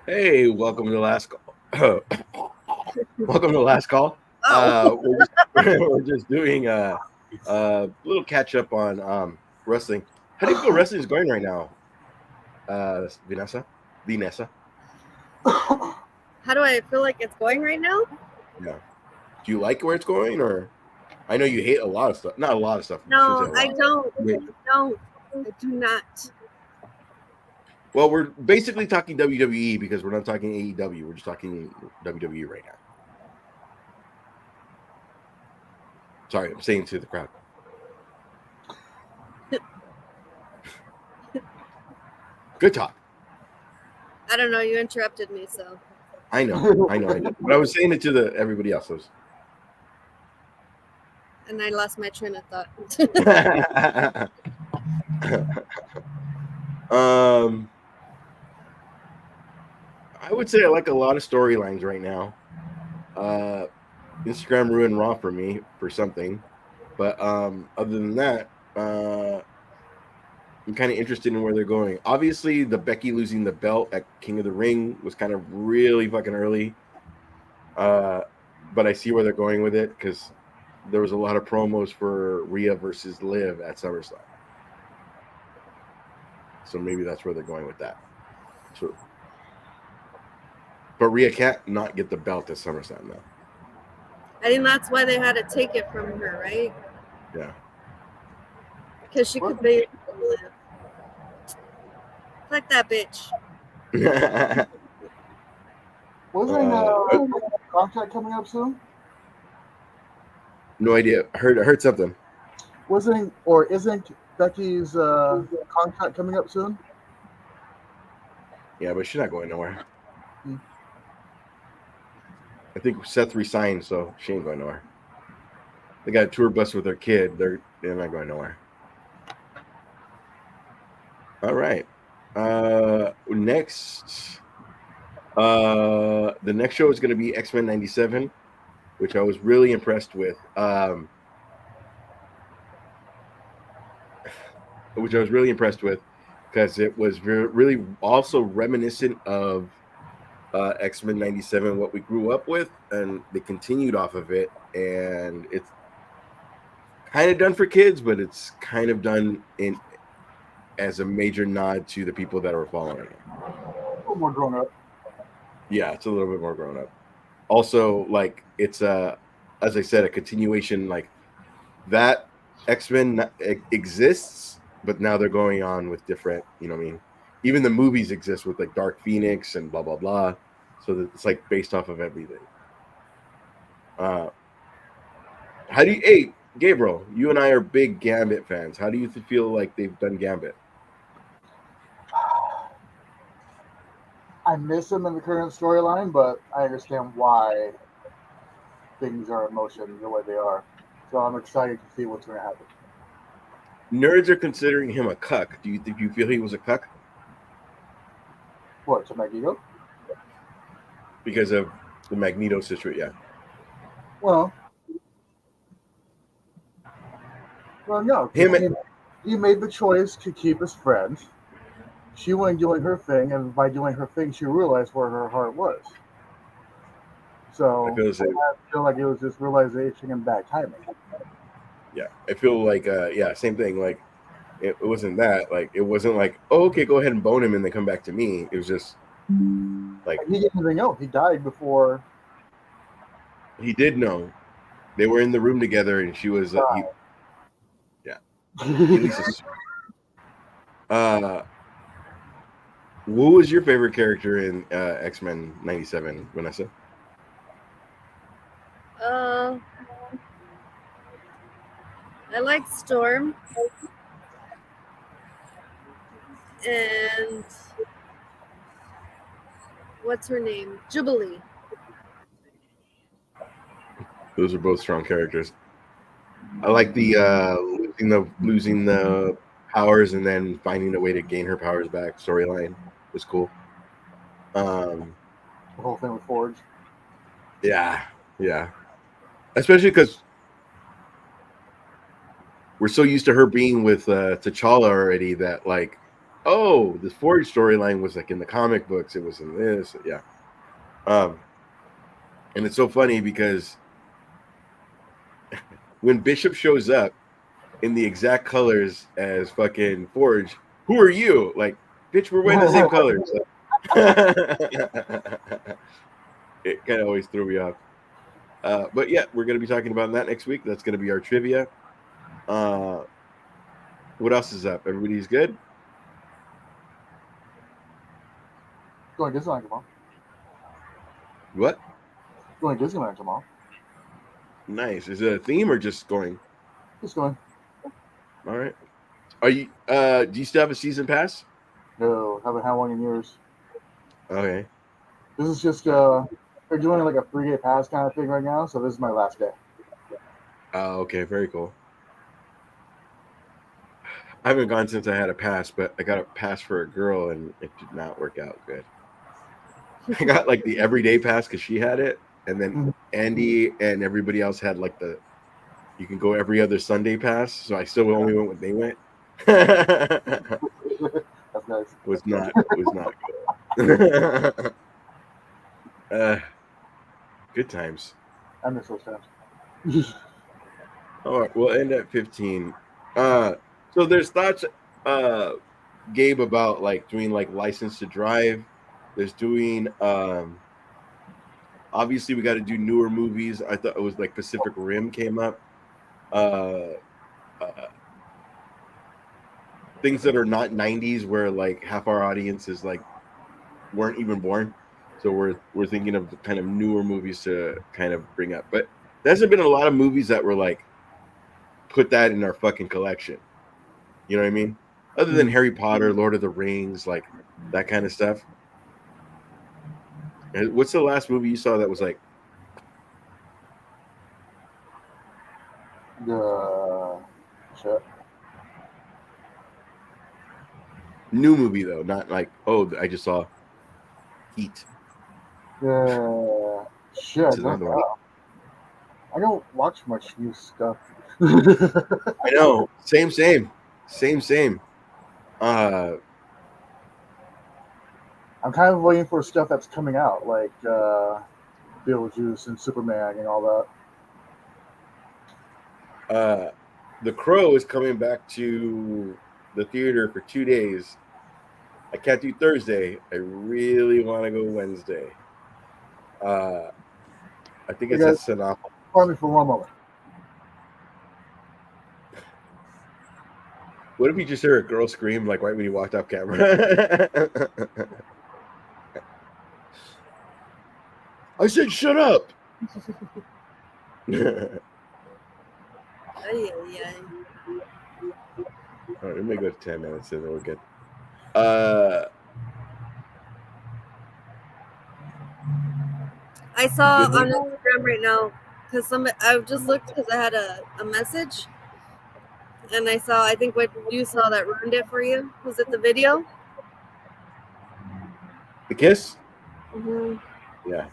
Hey, welcome to the last call. Welcome to the last call. Oh, We're just we're just doing a little catch up on wrestling. How do you feel wrestling is going right now, Vanessa? Vanessa? how do I feel like it's going right now? Yeah. Do you like where it's going, or I know you hate a lot of stuff. Not a lot of stuff. You shouldn't say No, a I lot. don't. Wait. I don't. I do not. Well, we're basically talking WWE because we're not talking AEW. We're just talking WWE right now. Sorry, I'm saying to the crowd. Good talk. I don't know. You interrupted me, so I know, I did. But I was saying it to the everybody else. and I lost my train of thought. um, I would say I like a lot of storylines right now. Uh, Instagram ruined Raw for me for something, but other than that, I'm kind of interested in where they're going. Obviously, the Becky losing the belt at King of the Ring was kind of really fucking early, uh, but I see where they're going with it because there was a lot of promos for Rhea versus Liv at SummerSlam, so maybe that's where they're going with that. So, but Rhea can't not get the belt at SummerSlam though. I think that's why they had to take it from her, right? Yeah. Because she could be live. Fuck that bitch. Wasn't contract coming up soon? No idea. I heard something. Wasn't or isn't Becky's contract coming up soon? Yeah, but she's not going nowhere. Hmm. I think Seth resigned, so she ain't going nowhere. They got a tour bus with their kid. They're not going nowhere. All right. Next, the next show is going to be X-Men '97, which I was really impressed with. Which I was really impressed with because it was really also reminiscent of X-Men '97, what we grew up with, and they continued off of it. And it's kind of done for kids, but it's kind of done in as a major nod to the people that are following it. A little more grown up. Yeah, it's a little bit more grown up. Also, like it's as I said, a continuation. Like that X-Men exists, but now they're going on with different. You know what I mean? Even the movies exist with like Dark Phoenix and blah blah blah. So that it's like based off of everything. Uh, how do you? Hey, Gabriel, you and I are big Gambit fans. How do you feel like they've done Gambit? I miss him in the current storyline, but I understand why things are in motion the way they are. So I'm excited to see what's going to happen. Nerds are considering him a cuck. Do you feel he was a cuck What, to Magneto? because of the Magneto situation? Yeah. Well, no, Him. because he made the choice to keep his friend. She went doing her thing, and by doing her thing, she realized where her heart was. So I feel the same. I feel like it was just realization and bad timing. Yeah, I feel like yeah, same thing. Like it wasn't that. Like it wasn't like, oh, okay, go ahead and bone him and then come back to me. It was just like He didn't even know. He died before. he did know they were in the room together, and she was yeah. At least who was your favorite character in X-Men '97, Vanessa? Uh, I like Storm and what's her name? Jubilee. Those are both strong characters. I like the losing the powers and then finding a way to gain her powers back storyline was cool. The whole thing with Forge. Yeah, yeah. Especially because we're so used to her being with T'Challa already that like, oh, the Forge storyline was like in the comic books. It was in this, yeah. And it's so funny because when Bishop shows up in the exact colors as fucking Forge, who are you? Like, bitch, we're wearing the same colors. It kind of always threw me off. But yeah, we're going to be talking about that next week. That's going to be our trivia. What else is up? Everybody's good? Going Disneyland tomorrow. What? Going Disneyland tomorrow. Nice. Is it a theme or just going? Just going. All right. Are you? Do you still have a season pass? No, haven't had one in years. Okay. This is just they're doing like a 3-day pass kind of thing right now, so this is my last day. Okay. Very cool. I haven't gone since I had a pass, but I got a pass for a girl, and it did not work out good. I got like the everyday pass because she had it, and then Andy and everybody else had like the you can go every other Sunday pass. So I still only went when they went. That's nice. was not good. Good times. I miss those times. All right, we'll end at 15. So there's thoughts, Gabe, about like doing like license to drive. There's doing obviously we got to do newer movies. I thought it was like Pacific Rim came up. Things that are not 90s where like half our audience is like weren't even born. So we're thinking of kind of newer movies to kind of bring up. But there hasn't been a lot of movies that were like put that in our fucking collection. You know what I mean? Other than Harry Potter, Lord of the Rings, like that kind of stuff. And what's the last movie you saw that was like Shit. new movie though, not like, oh, I just saw Heat. Shit. That's another one. I don't watch much new stuff. I know. Same. I'm kind of waiting for stuff that's coming out, like Beetlejuice and Superman and all that. The Crow is coming back to the theater for 2 days. I can't do Thursday. I really want to go Wednesday. I think it's at Synopsis. Pardon me for one moment. What if you just hear a girl scream like right when you walked off camera? I said, shut up. All right, let me go to 10 minutes and then we're good. I saw on Instagram right now because I just looked because I had a message, and I think what you saw that ruined it for you. Was it the video? The kiss? Mm-hmm. Yeah.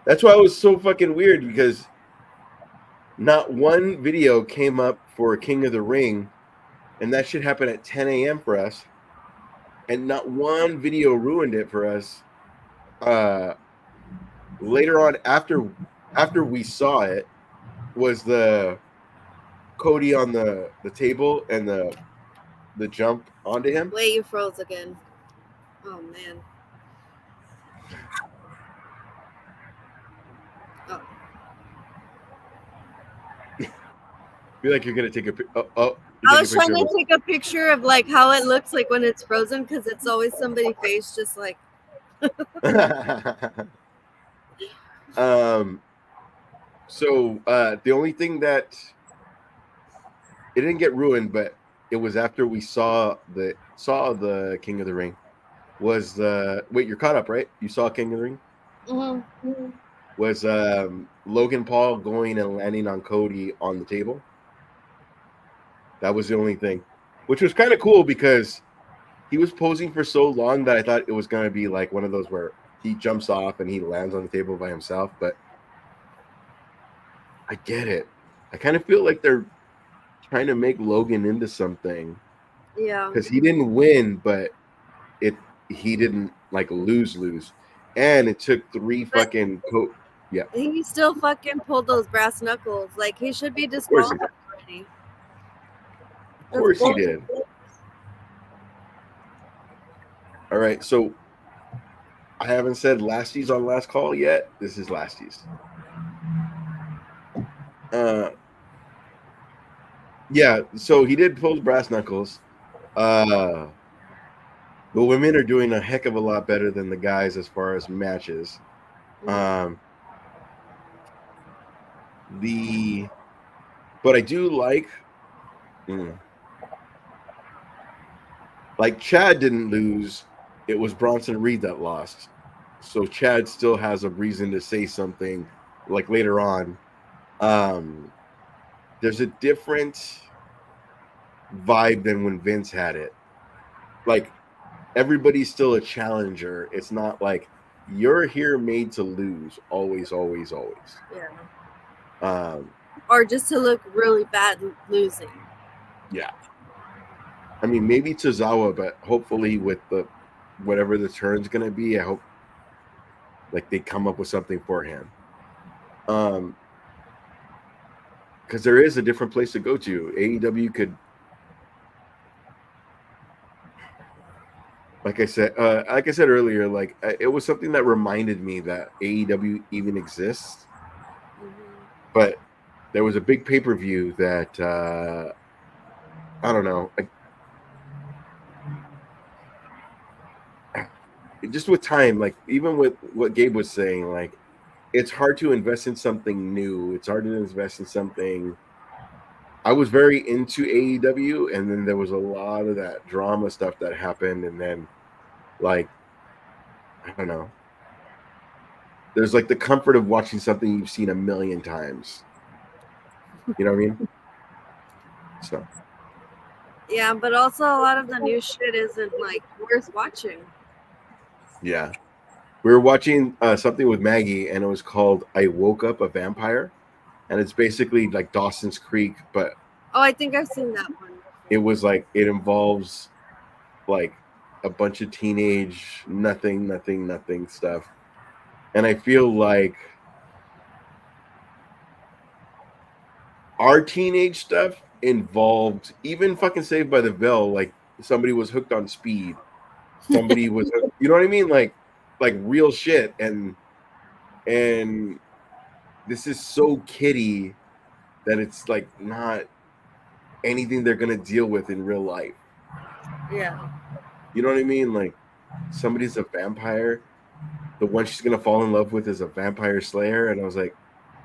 That's why it was so fucking weird because not one video came up for King of the Ring, and that should happen at 10 a.m. for us, and not one video ruined it for us. Later on, after we saw it, was the Cody on the table and the jump onto him. Wait, you froze again. Oh man. Oh. Feel like you're gonna take a. I was trying to take a picture of like how it looks like when it's frozen because it's always somebody's face just like. So the only thing that it didn't get ruined, but it was after we saw the King of the Ring. Was wait, you're caught up, right? You saw King of the Ring. Mm-hmm. Was Logan Paul going and landing on Cody on the table? That was the only thing, which was kind of cool because he was posing for so long that I thought it was going to be like one of those where he jumps off and he lands on the table by himself. But I get it. I kind of feel like they're trying to make Logan into something. Yeah. because he didn't win, but he didn't like lose, and it took 3 But- fucking He still fucking pulled those brass knuckles. Like he should be course he disqualified already. Of course he did. All right, so I haven't said lasties on last call yet. This is lasties. Yeah, so he did pull the brass knuckles. The women are doing a heck of a lot better than the guys as far as matches. But I do like Chad didn't lose. It was Bronson Reed that lost. So Chad still has a reason to say something like later on. There's a different vibe than when Vince had it. Like everybody's still a challenger. It's not like you're here made to lose always. Yeah. Or just to look really bad losing. Yeah. I mean, maybe Tozawa, but hopefully with the whatever the turn's gonna be, I hope like they come up with something for him. Because there is a different place to go to. AEW could, like I said earlier, like it was something that reminded me that AEW even exists. But there was a big pay-per-view that I don't know. Just with time, like even with what Gabe was saying, like it's hard to invest in something new. It's hard to invest in something. I was very into AEW, and then there was a lot of that drama stuff that happened, and then like I don't know. There's like the comfort of watching something you've seen a million times. You know what I mean? So. Yeah, but also a lot of the new shit isn't like worth watching. Yeah. We were watching something with Maggie, and it was called I Woke Up a Vampire. And it's basically like Dawson's Creek, but... Oh, I think I've seen that one. It was like, it involves like a bunch of teenage nothing stuff. And I feel like our teenage stuff involved, even fucking Saved by the Bell, like somebody was hooked on speed. Somebody was, you know what I mean? Like real shit. And this is so kiddie that it's like not anything they're gonna deal with in real life. Yeah. You know what I mean? Like somebody's a vampire. The one she's gonna fall in love with is a vampire slayer. And I was like,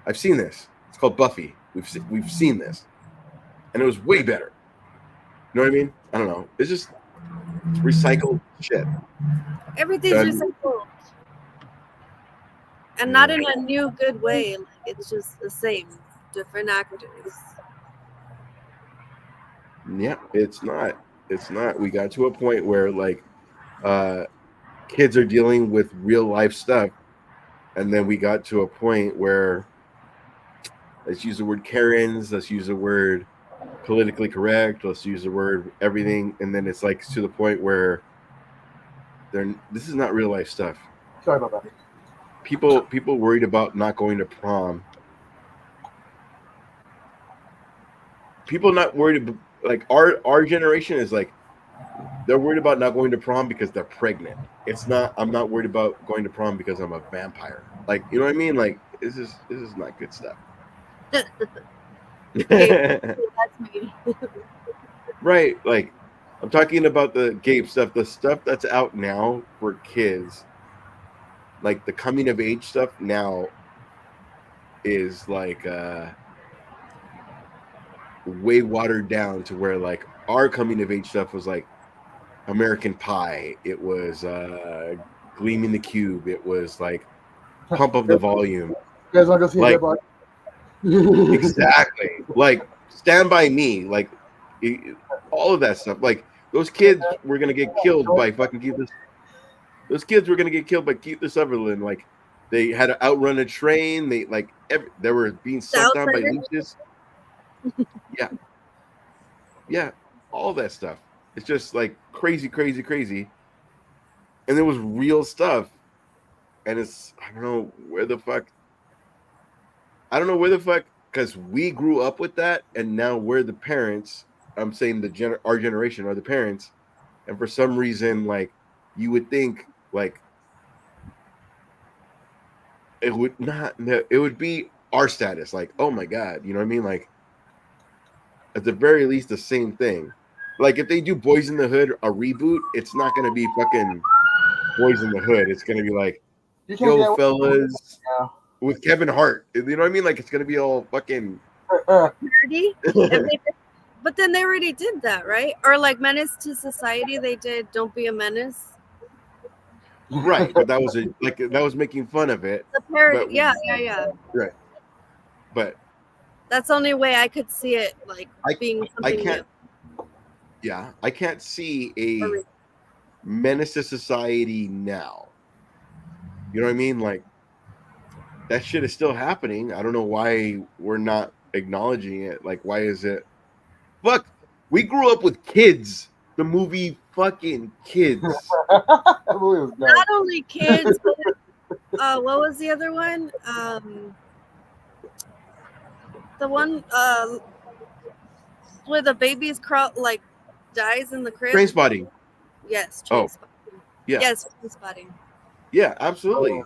I've seen this. It's called Buffy. We've seen this. And it was way better. You know what I mean? I don't know. It's just recycled shit. Everything's recycled. And not in a new good way. Like it's just the same. Different actors. Yeah, it's not. It's not. We got to a point where like kids are dealing with real life stuff. And then we got to a point where let's use the word Karens, let's use the word politically correct, let's use the word everything, and then it's like to the point where this is not real life stuff. Sorry about that. People worried about not going to prom. People not worried like our generation is like they're worried about not going to prom because they're pregnant. It's not. I'm not worried about going to prom because I'm a vampire. Like you know what I mean? Like this is not good stuff. That's me. Right. Like I'm talking about the Gabe stuff, the stuff that's out now for kids. Like the coming of age stuff now is like way watered down to where like our coming of age stuff was like American Pie. It was Gleaming the Cube. It was like Pump Up the Volume. You guys want to go see like, exactly. Like Stand By Me. Like all of that stuff. Like those kids were gonna get killed by fucking Keith. Those kids were gonna get killed by Keith Sutherland. Like they had to outrun a train. They like they were being sucked down by leeches. Yeah, all that stuff. It's just like crazy, crazy, crazy. And there was real stuff. And it's I don't know where the fuck because we grew up with that and now we're the parents. I'm saying our generation are the parents, and for some reason, like you would think like it would not it would be our status, like, oh my god, you know what I mean? Like at the very least the same thing. Like if they do Boys in the Hood a reboot, it's not gonna be fucking Boys in the Hood. It's gonna be like, You can't yo get fellas, yeah. with Kevin Hart. You know what I mean? Like it's gonna be all fucking Nerdy. But then they already did that, right? Or like Menace to Society, they did Don't Be a Menace. right, but that was making fun of it. The parody, But yeah. right. But That's the only way I could see it, like being I something can't new. yeah, I can't see a Menace to Society now. You know what I mean? Like that shit is still happening. I don't know why we're not acknowledging it. Like, why is it? Fuck, we grew up with Kids, the movie fucking Kids. Not only Kids, but what was the other one? The one where the baby's like dies in the crib. Trainspotting. Yes. Trainspotting. Yeah. Yes, Trainspotting. Yeah, absolutely.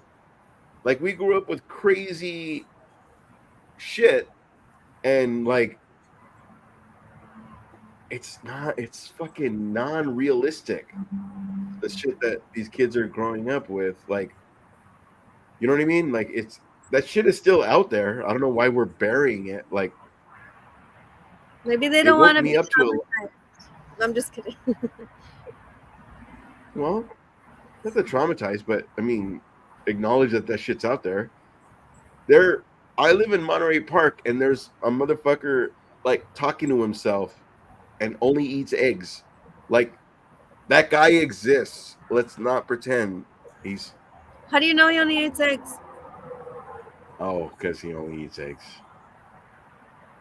Like we grew up with crazy shit, and like it's fucking non-realistic. The shit that these kids are growing up with, like, you know what I mean? Like that shit is still out there. I don't know why we're burying it. Like maybe they don't want to be traumatized. I'm just kidding. Well, not that traumatized, but I mean, acknowledge that shit's out there. I live in Monterey Park, and there's a motherfucker like talking to himself and only eats eggs. Like that guy exists. Let's not pretend he's. How do you know he only eats eggs? Oh, because he only eats eggs.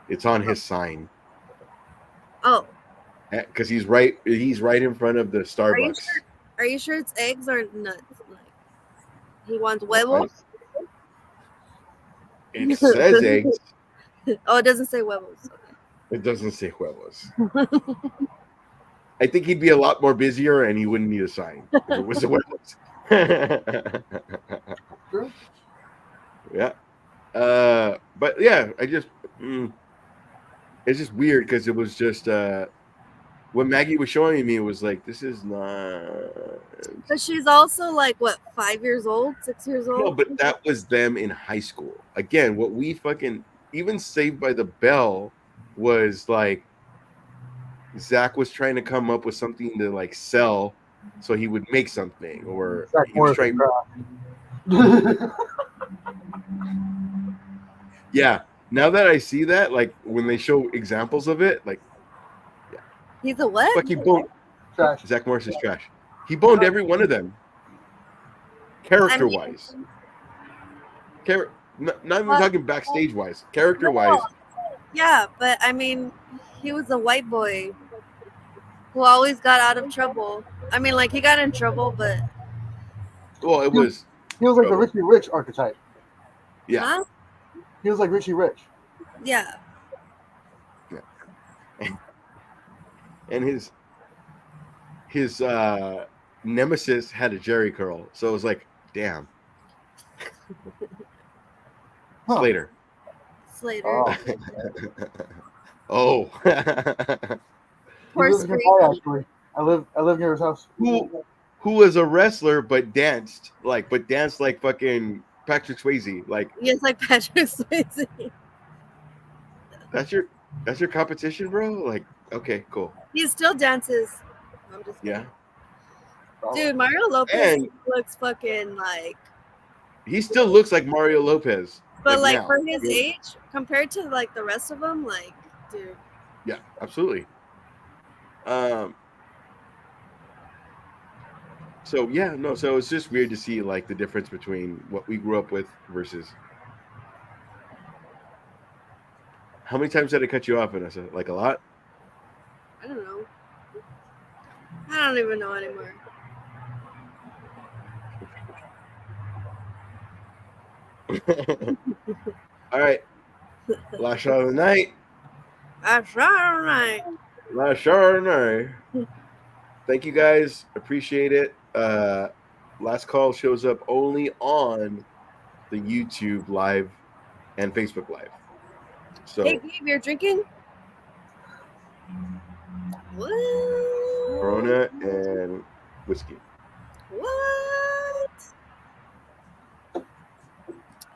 It's on his sign. Oh. Because he's right in front of the Starbucks. Are you sure it's eggs or nuts? Like, he wants huevos? It says eggs. Oh, it doesn't say huevos. Okay. It doesn't say huevos. I think he'd be a lot more busier and he wouldn't need a sign if it was the huevos. Yeah. But yeah, it's just weird because it was just when Maggie was showing me, it was like, this is not. But she's also like what, 5 years old, 6 years old? No, but that was them in high school. Again, what we fucking even Saved by the Bell was like, Zach was trying to come up with something to like sell, so he would make something, or he was trying. Yeah. Now that I see that, like when they show examples of it, like, yeah. He's a what? Like he boned. Trash. Zach Morris is trash. He boned every one of them. Character-wise. Not even talking backstage-wise. Character-wise. Yeah, but I mean, he was a white boy who always got out of trouble. I mean, like he got in trouble, but. Well, it was. He was like the Richie Rich archetype. Yeah. Huh? He was like Richie Rich. Yeah. And his nemesis had a Jerry curl, so it was like, damn. Slater. Oh. Poor actually. I live near his house. Who was a wrestler but danced like fucking Patrick Swayze, like. Yes, like Patrick Swayze. That's your competition, bro? Like, okay, cool. He still dances. I'm just kidding. Yeah. Dude, Mario Lopez looks fucking like. He still looks like Mario Lopez. But like for his age, compared to like the rest of them, like, dude. Yeah, absolutely. So yeah, no, so it's just weird to see like the difference between what we grew up with versus. How many times did I cut you off, Vanessa? Like a lot? I don't know. I don't even know anymore. All right. Last shot of the night. That's right. Last shot of the night. Thank you guys. Appreciate it. Last call shows up only on the YouTube live and Facebook live. So Hey, Gabe, you're drinking? What? Corona and whiskey. What?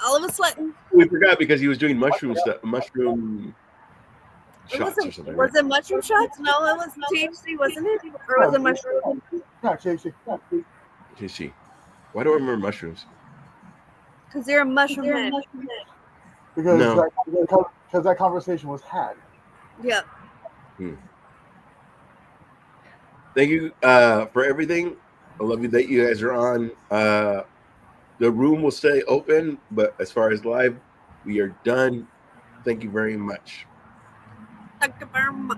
Olive is sweating. We forgot because he was doing mushroom shots It or wasn't, something. was Right? it mushroom shots? No, it was THC, wasn't it? Or was it mushroom? Yeah, Casey. THC. Why do I remember mushrooms? Because you're a mushroom head. Because No. that conversation was had. Yep. Thank you for everything. I love you that you guys are on. The room will stay open, but as far as live, we are done. Thank you very much. Thank you very much.